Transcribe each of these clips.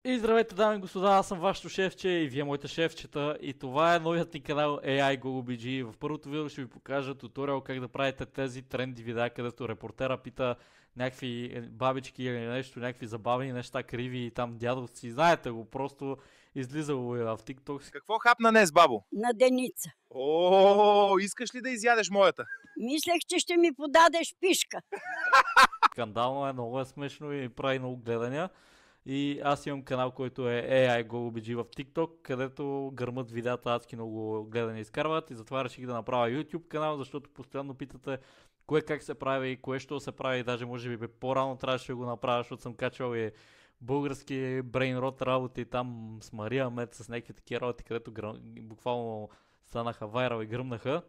И здравейте, дами и господа, аз съм вашето шефче и вие моите шефчета и това е новият ни канал AI GoGoBG. В първото видео ще ви покажа туториал как да правите тези тренди видеа, където репортера пита някакви бабички или нещо, някакви забавени неща, криви и там дядовци. Знаете го, просто излизало е в TikTok. Какво хапна днес, бабо? На Деница. О, искаш ли да изядеш моята? Мислех, че ще ми подадеш пишка. Скандално е, много е смешно и прави много гледания. И аз имам канал, който е AI GoGoBG в TikTok, където гърмат видеята адски много гледания изкарват и затова реших да направя YouTube канал, защото постоянно питате кое как се прави, кое що се прави, даже може би по-рано трябваше да го направя, защото съм качвал и български брейнрот работи там с Мария Мед, с някакви такива работи, където буквално станаха вайрал и гръмнаха.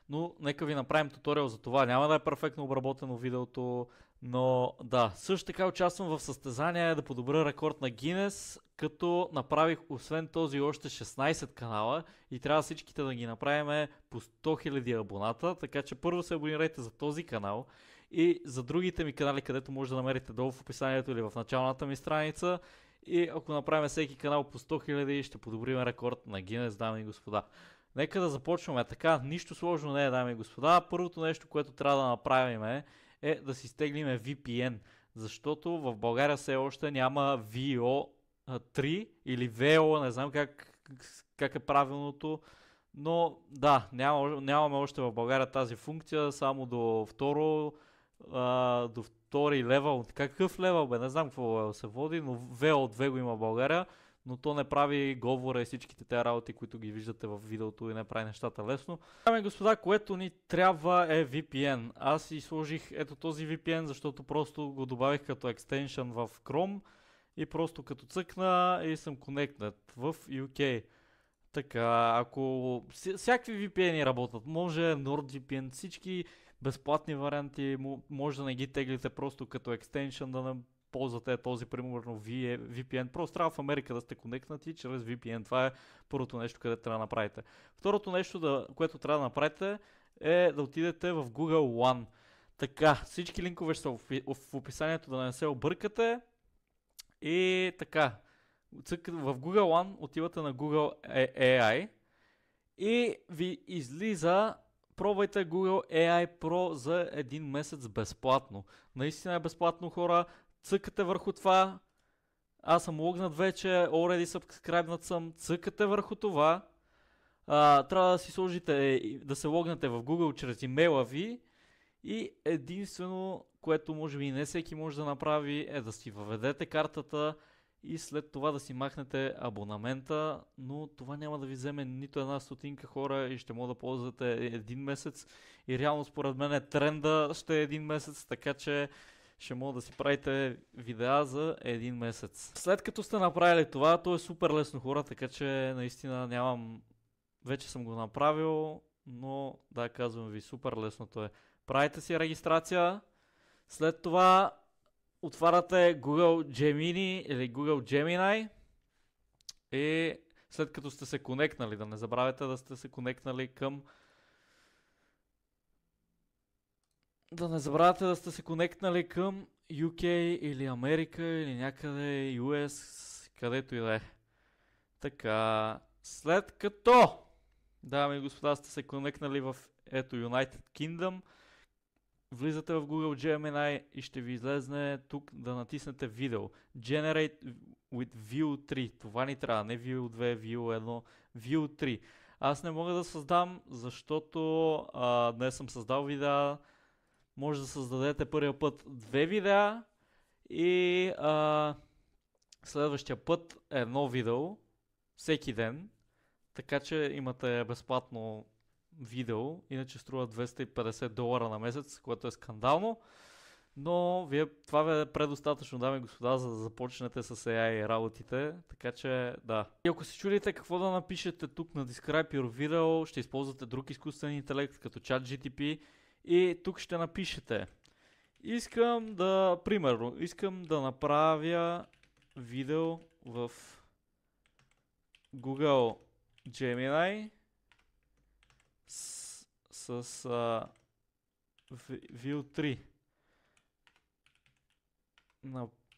Но нека ви направим туториал за това. Няма да е перфектно обработено видеото, но да. Също така участвам в състезание да подобря рекорд на Гинес, като направих освен този още 16 канала и трябва всичките да ги направим по 100 000 абоната, така че първо се абонирайте за този канал и за другите ми канали, където може да намерите долу в описанието или в началната ми страница. И ако направим всеки канал по 100 000, ще подобрим рекорд на Гинес, дами и господа. Нека да започваме. Така, нищо сложно не е, дами и господа. Първото нещо, което трябва да направим е да си стеглим VPN, защото в България все още няма VO3 или VO, не знам как е правилното, но да, нямаме още в България тази функция, само до втори левел. Какъв левел бе? Не знам какво се води, но VO2 го има в България, но то не прави говора и всичките тези работи, които ги виждате в видеото и не прави нещата лесно. Дами и господа, което ни трябва е VPN. Аз си сложих ето този VPN, защото просто го добавих като екстеншън в Chrome и просто като цъкна и съм connected в UK. Така, ако всякакви VPN работят, може NordVPN, всички безплатни варианти, може да не ги теглите просто като екстеншън, да не ползвате този, примерно VPN. Просто трябва в Америка да сте конектнати чрез VPN. Това е първото нещо, където трябва да направите. Второто нещо, което трябва да направите е да отидете в Google One. Така, всички линкове ще са в описанието, да не се объркате. И така, в Google One отивате на Google AI и ви излиза, пробвайте Google AI Pro за един месец безплатно. Наистина е безплатно, хора. Цъкате върху това. Аз съм логнат вече, already subscribed съм. Цъкате върху това. Трябва да си сложите, да се логнете в Google чрез имейла ви. И единствено, което може би не всеки може да направи, е да си въведете картата и след това да си махнете абонамента, но това няма да ви вземе нито една стотинка, хора, и ще може да ползвате един месец. И реално според мен тренда ще е един месец, така че ще мога да си правите видеа за един месец. След като сте направили това, то е супер лесно, хора, така че наистина нямам... Вече съм го направил, но да, казвам ви, супер лесното е. Правите си регистрация, след това отваряте Google Gemini или Google Gemini и след като сте се конектнали, да не забравяйте да сте се конектнали към UK или Америка или някъде US, където и да е. Така, след като, дами и господа, сте се конектнали в ето United Kingdom, влизате в Google Gemini и ще ви излезне тук да натиснете видео. Generate with View 3. Това ни трябва, не View 2, View 1, View 3. Аз не мога да създам, защото днес съм създал видеа. Може да създадете първия път 2 видеа и следващия път едно видео всеки ден. Така че имате безплатно видео, иначе струва $250 на месец, което е скандално, но това ви е предостатъчно, дами и господа, за да започнете с AI работите, така че да. И ако се чудите какво да напишете тук на Describe Your Video, ще използвате друг изкуствен интелект като ChatGPT и тук ще напишете: искам да направя видео в Google Gemini с View 3.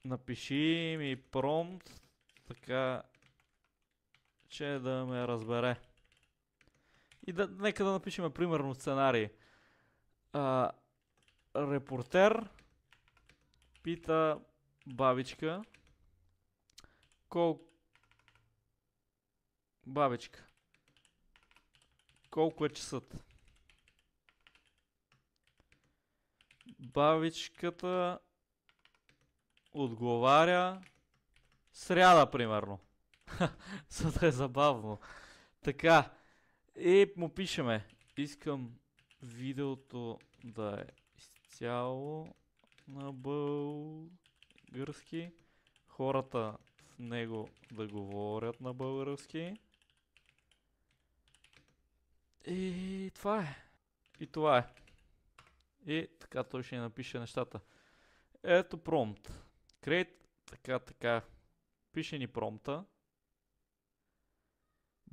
Напиши ми промпт, така че да ме разбере. И нека да напишем примерно сценарий. Репортер пита бабичка. Бабичка, колко е часът? Бабичката отговаря сряда, примерно. За да е забавно. Така. И му пишеме. Искам видеото да е изцяло на български. Хората в него да говорят на български. И това е. И това е. И така той ще ни напише нещата. Ето промпт. Create, така. Пише ни промпта.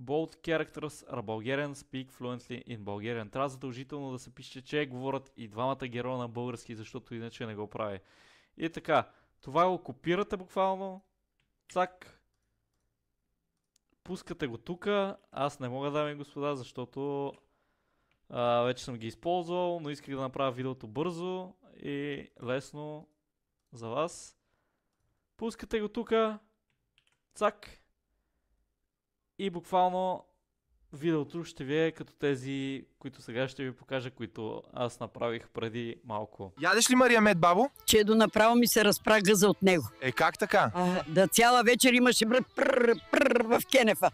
Both characters are Bulgarian, speak fluently in Bulgarian. Трябва задължително да се пише, че говорят и двамата героя на български, защото иначе не го прави. И така, това го копирате буквално. Цак. Пускате го тука. Аз не мога, дами и господа, защото вече съм ги използвал, но исках да направя видеото бързо и лесно за вас. Пускате го тука. Цак. И буквално видеото ще ви е като тези, които сега ще ви покажа, които аз направих преди малко. Ядеш ли Мария мед, бабо? Че до направо ми се разпра гъза от него. Как така? Да цяла вечер имаше в кенефа.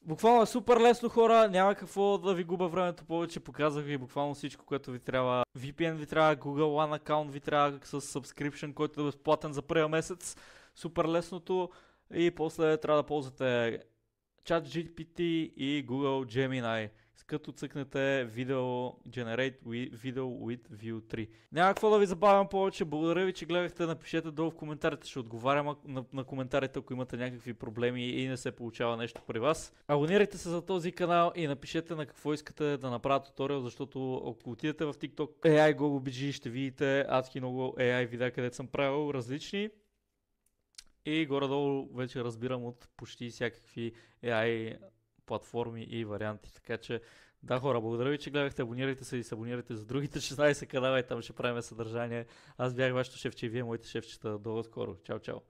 Буквално е супер лесно, хора, няма какво да ви губя времето повече, показах ви буквално всичко, което ви трябва. VPN ви трябва, Google One аккаунт ви трябва с subscription, който е безплатен за първия месец. Супер лесното и после трябва да ползвате ChatGPT и Google Gemini, като цъкнете Generate Video with View 3. Няма какво да ви забавям повече, благодаря ви, че гледахте, напишете долу в коментарите, ще отговарям на коментарите, ако имате някакви проблеми и не се получава нещо при вас. Абонирайте се за този канал и напишете на какво искате да направя туториал, защото ако отидете в TikTok AI GoGoBG ще видите адски много AI видеа, където съм правил различни. И горе-долу вече разбирам от почти всякакви AI платформи и варианти. Така че, да, хора, благодаря ви, че гледахте. Абонирайте се и се абонирайте за другите 16 канала и там ще правим съдържание. Аз бях вашето шефче и вие моите шефчета. До скоро. Чао, чао.